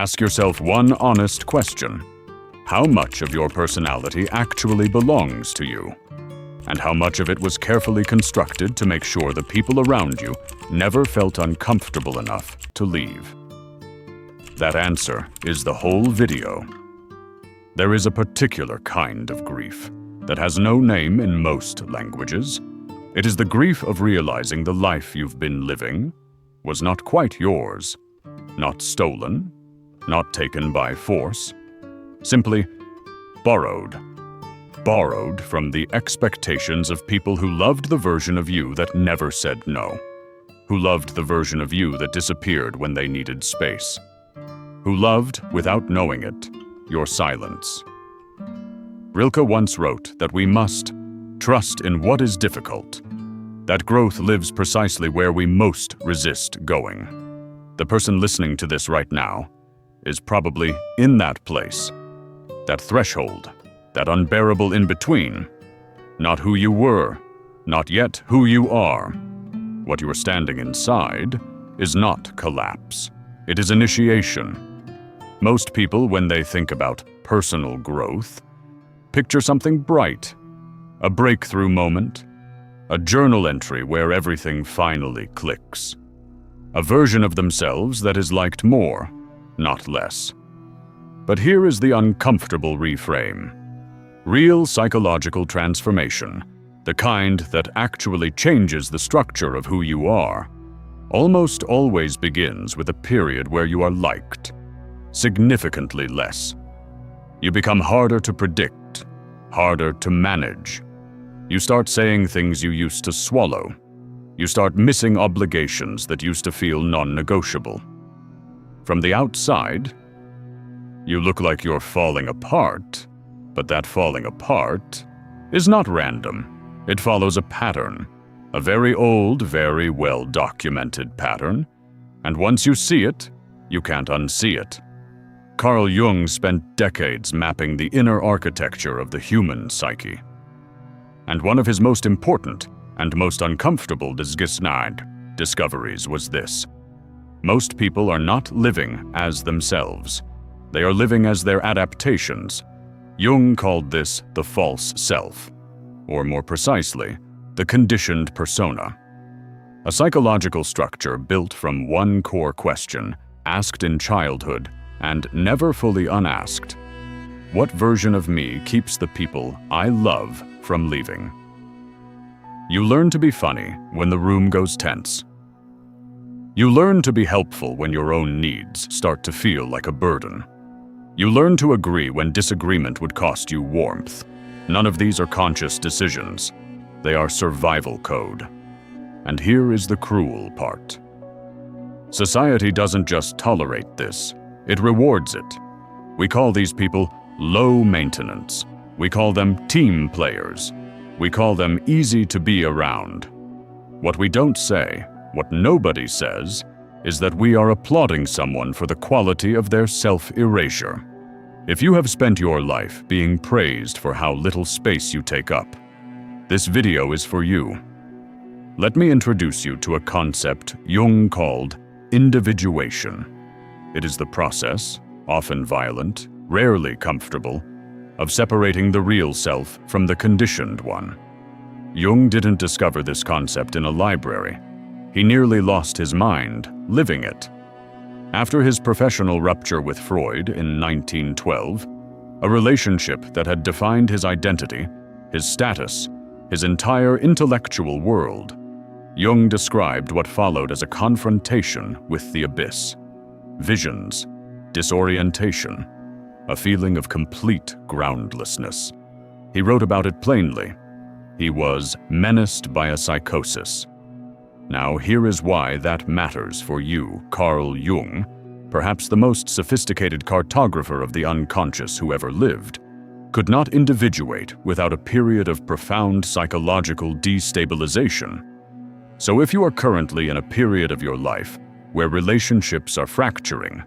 Ask yourself one honest question. How much of your personality actually belongs to you? And how much of it was carefully constructed to make sure the people around you never felt uncomfortable enough to leave? That answer is the whole video. There is a particular kind of grief that has no name in most languages. It is the grief of realizing the life you've been living was not quite yours, not stolen, not taken by force, simply borrowed. Borrowed from the expectations of people who loved the version of you that never said no, who loved the version of you that disappeared when they needed space, who loved, without knowing it, your silence. Rilke once wrote that we must trust in what is difficult, that growth lives precisely where we most resist going. The person listening to this right now is probably in that place, that threshold, that unbearable in-between. Not who you were, not yet who you are. What you are standing inside is not collapse. It is initiation. Most people, when they think about personal growth, picture something bright, a breakthrough moment, a journal entry where everything finally clicks, a version of themselves that is liked more, not less. But here is the uncomfortable reframe. Real psychological transformation, the kind that actually changes the structure of who you are, almost always begins with a period where you are liked, significantly less. You become harder to predict, harder to manage. You start saying things you used to swallow. You start missing obligations that used to feel non-negotiable. From the outside, you look like you're falling apart, but that falling apart is not random. It follows a pattern, a very old, very well-documented pattern, and once you see it, you can't unsee it. Carl Jung spent decades mapping the inner architecture of the human psyche. And one of his most important and most uncomfortable discoveries was this. Most people are not living as themselves. They are living as their adaptations. Jung called this the false self, or more precisely, the conditioned persona. A psychological structure built from one core question, asked in childhood and never fully unasked. What version of me keeps the people I love from leaving? You learn to be funny when the room goes tense. You learn to be helpful when your own needs start to feel like a burden. You learn to agree when disagreement would cost you warmth. None of these are conscious decisions. They are survival code. And here is the cruel part. Society doesn't just tolerate this, it rewards it. We call these people low maintenance. We call them team players. We call them easy to be around. What we don't say, what nobody says, is that we are applauding someone for the quality of their self-erasure. If you have spent your life being praised for how little space you take up, this video is for you. Let me introduce you to a concept Jung called individuation. It is the process, often violent, rarely comfortable, of separating the real self from the conditioned one. Jung didn't discover this concept in a library. He nearly lost his mind living it. After his professional rupture with Freud in 1912, a relationship that had defined his identity, his status, his entire intellectual world, Jung described what followed as a confrontation with the abyss. Visions, disorientation, a feeling of complete groundlessness. He wrote about it plainly. He was menaced by a psychosis. Now here is why that matters for you, Carl Jung, perhaps the most sophisticated cartographer of the unconscious who ever lived, could not individuate without a period of profound psychological destabilization. So if you are currently in a period of your life where relationships are fracturing,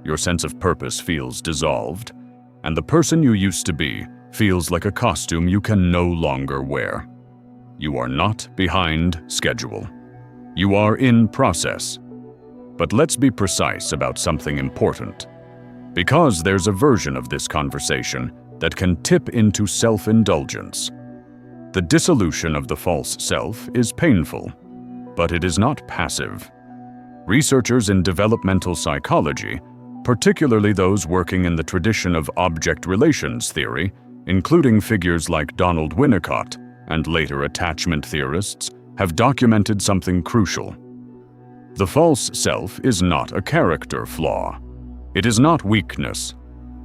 your sense of purpose feels dissolved, and the person you used to be feels like a costume you can no longer wear, you are not behind schedule. You are in process. But let's be precise about something important. Because there's a version of this conversation that can tip into self-indulgence. The dissolution of the false self is painful, but it is not passive. Researchers in developmental psychology, particularly those working in the tradition of object relations theory, including figures like Donald Winnicott and later attachment theorists, have documented something crucial. The false self is not a character flaw. It is not weakness.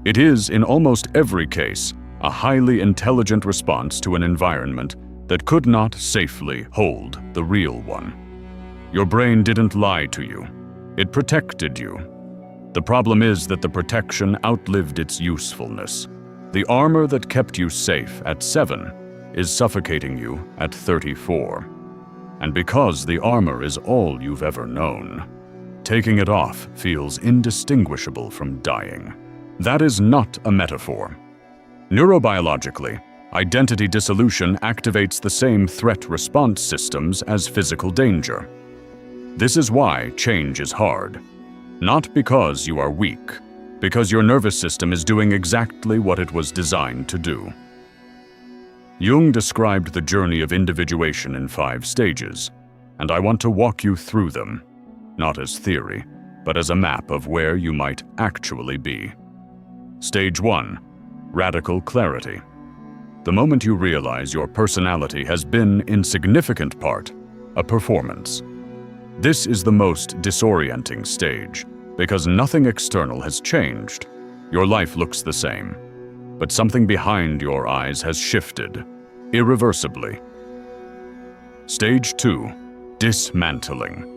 It is, in almost every case, a highly intelligent response to an environment that could not safely hold the real one. Your brain didn't lie to you. It protected you. The problem is that the protection outlived its usefulness. The armor that kept you safe at 7 is suffocating you at 34. And because the armor is all you've ever known, taking it off feels indistinguishable from dying. That is not a metaphor. Neurobiologically, identity dissolution activates the same threat response systems as physical danger. This is why change is hard. Not because you are weak, because your nervous system is doing exactly what it was designed to do. Jung described the journey of individuation in 5 stages, and I want to walk you through them, not as theory, but as a map of where you might actually be. Stage 1. Radical clarity. The moment you realize your personality has been, in significant part, a performance. This is the most disorienting stage, because nothing external has changed. Your life looks the same, but something behind your eyes has shifted, irreversibly. Stage 2. Dismantling.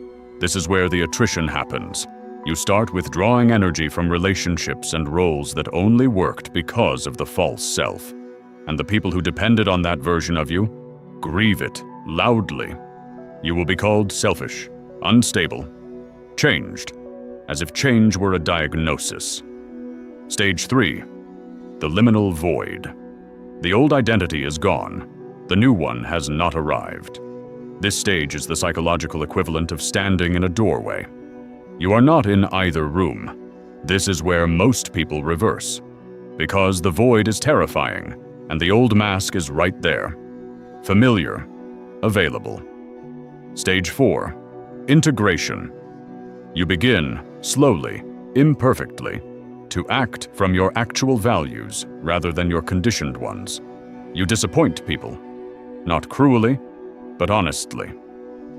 This is where the attrition happens. You start withdrawing energy from relationships and roles that only worked because of the false self. And the people who depended on that version of you grieve it loudly. You will be called selfish, unstable, changed, as if change were a diagnosis. Stage 3. The liminal void. The old identity is gone. The new one has not arrived. This stage is the psychological equivalent of standing in a doorway. You are not in either room. This is where most people reverse, because the void is terrifying, and the old mask is right there. Familiar, available. Stage 4. Integration. You begin, slowly, imperfectly, to act from your actual values rather than your conditioned ones. You disappoint people, not cruelly, but honestly.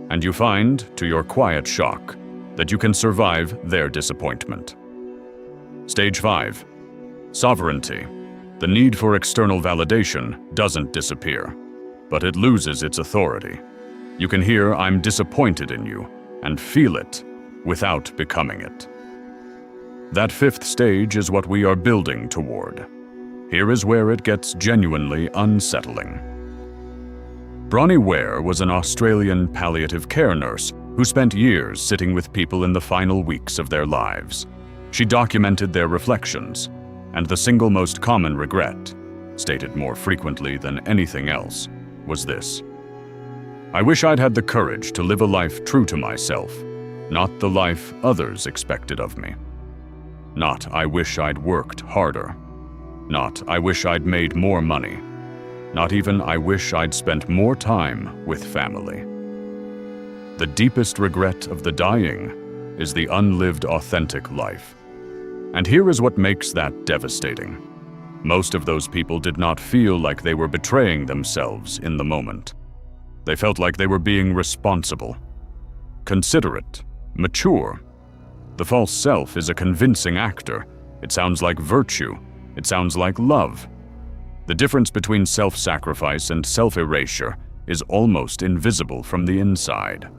And you find, to your quiet shock, that you can survive their disappointment. Stage 5. Sovereignty. The need for external validation doesn't disappear, but it loses its authority. You can hear "I'm disappointed in you" and feel it without becoming it. That 5th stage is what we are building toward. Here is where it gets genuinely unsettling. Bronnie Ware was an Australian palliative care nurse who spent years sitting with people in the final weeks of their lives. She documented their reflections, and the single most common regret, stated more frequently than anything else, was this: "I wish I'd had the courage to live a life true to myself, not the life others expected of me. Not I wish I'd worked harder. Not I wish I'd made more money. Not even I wish I'd spent more time with family." The deepest regret of the dying is the unlived authentic life. And here is what makes that devastating. Most of those people did not feel like they were betraying themselves in the moment. They felt like they were being responsible, considerate, mature. The false self is a convincing actor. It sounds like virtue. It sounds like love. The difference between self-sacrifice and self-erasure is almost invisible from the inside.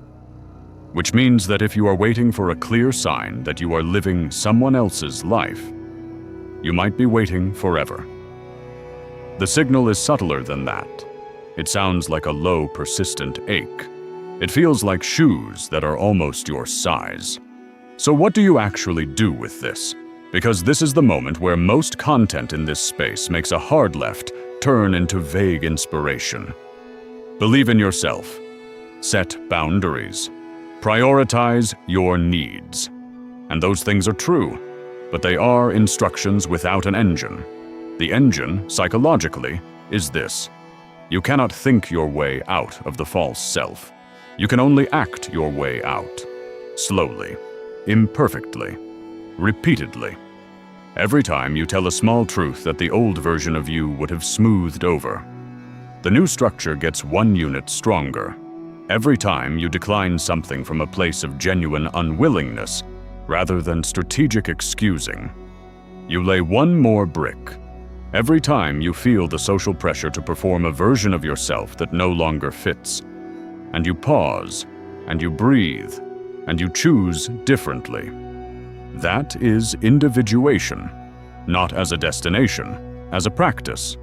Which means that if you are waiting for a clear sign that you are living someone else's life, you might be waiting forever. The signal is subtler than that. It sounds like a low, persistent ache. It feels like shoes that are almost your size. So what do you actually do with this? Because this is the moment where most content in this space makes a hard left turn into vague inspiration. Believe in yourself. Set boundaries. Prioritize your needs. And those things are true. but they are instructions without an engine. The engine, psychologically, is this: you cannot think your way out of the false self. You can only act your way out. Slowly, imperfectly, repeatedly. Every time you tell a small truth that the old version of you would have smoothed over. The new structure gets 1 unit stronger. Every time you decline something from a place of genuine unwillingness, rather than strategic excusing. You lay 1 more brick. Every time you feel the social pressure to perform a version of yourself that no longer fits. And you pause, and you breathe, and you choose differently. That is individuation, not as a destination, as a practice.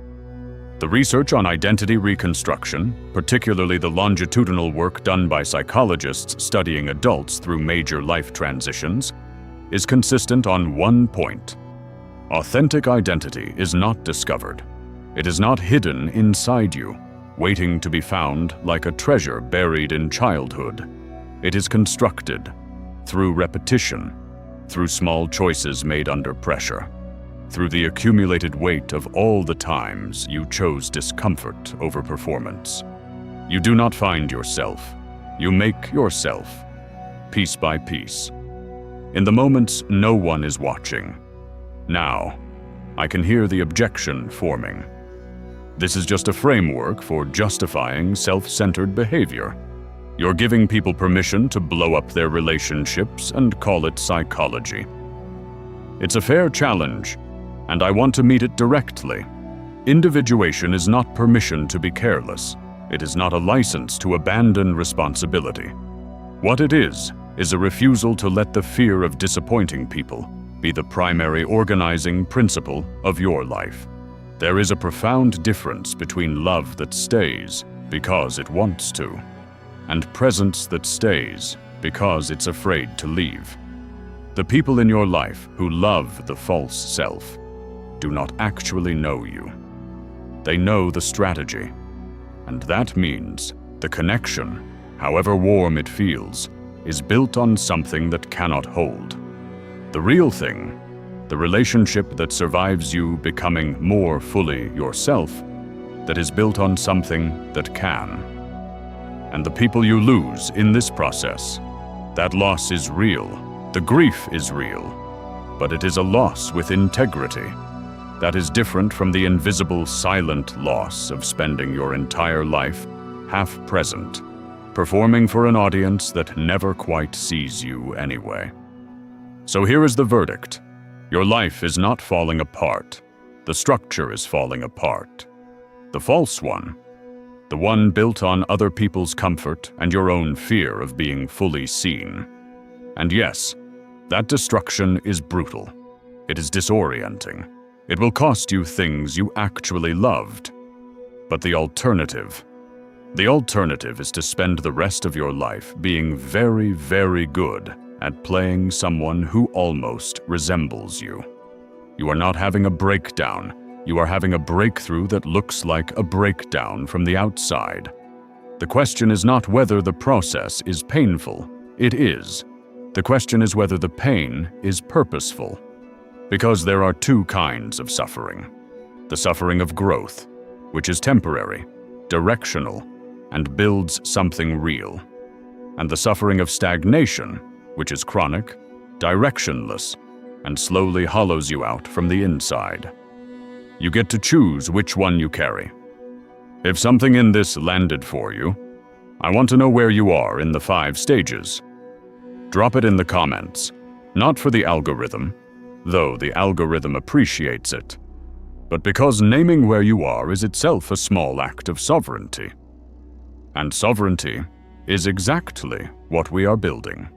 The research on identity reconstruction, particularly the longitudinal work done by psychologists studying adults through major life transitions, is consistent on one point. Authentic identity is not discovered. It is not hidden inside you, waiting to be found like a treasure buried in childhood. It is constructed through repetition, through small choices made under pressure, through the accumulated weight of all the times you chose discomfort over performance. You do not find yourself. You make yourself, piece by piece. In the moments no one is watching. Now, I can hear the objection forming. This is just a framework for justifying self-centered behavior. You're giving people permission to blow up their relationships and call it psychology. It's a fair challenge, and I want to meet it directly. Individuation is not permission to be careless. It is not a license to abandon responsibility. What it is a refusal to let the fear of disappointing people be the primary organizing principle of your life. There is a profound difference between love that stays because it wants to, and presence that stays because it's afraid to leave. The people in your life who love the false self do not actually know you. They know the strategy, and that means the connection, however warm it feels, is built on something that cannot hold. The real thing, the relationship that survives you becoming more fully yourself, that is built on something that can. And the people you lose in this process, that loss is real, the grief is real, but it is a loss with integrity. That is different from the invisible, silent loss of spending your entire life half present, performing for an audience that never quite sees you anyway. So here is the verdict. Your life is not falling apart. The structure is falling apart. The false one, the one built on other people's comfort and your own fear of being fully seen. And yes, that destruction is brutal. It is disorienting. It will cost you things you actually loved. But the alternative is to spend the rest of your life being very, very good at playing someone who almost resembles you. You are not having a breakdown. You are having a breakthrough that looks like a breakdown from the outside. The question is not whether the process is painful. It is. The question is whether the pain is purposeful. Because there are 2 kinds of suffering. The suffering of growth, which is temporary, directional, and builds something real. And the suffering of stagnation, which is chronic, directionless, and slowly hollows you out from the inside. You get to choose which one you carry. If something in this landed for you, I want to know where you are in the 5 stages. Drop it in the comments, not for the algorithm, though the algorithm appreciates it, but because naming where you are is itself a small act of sovereignty. And sovereignty is exactly what we are building.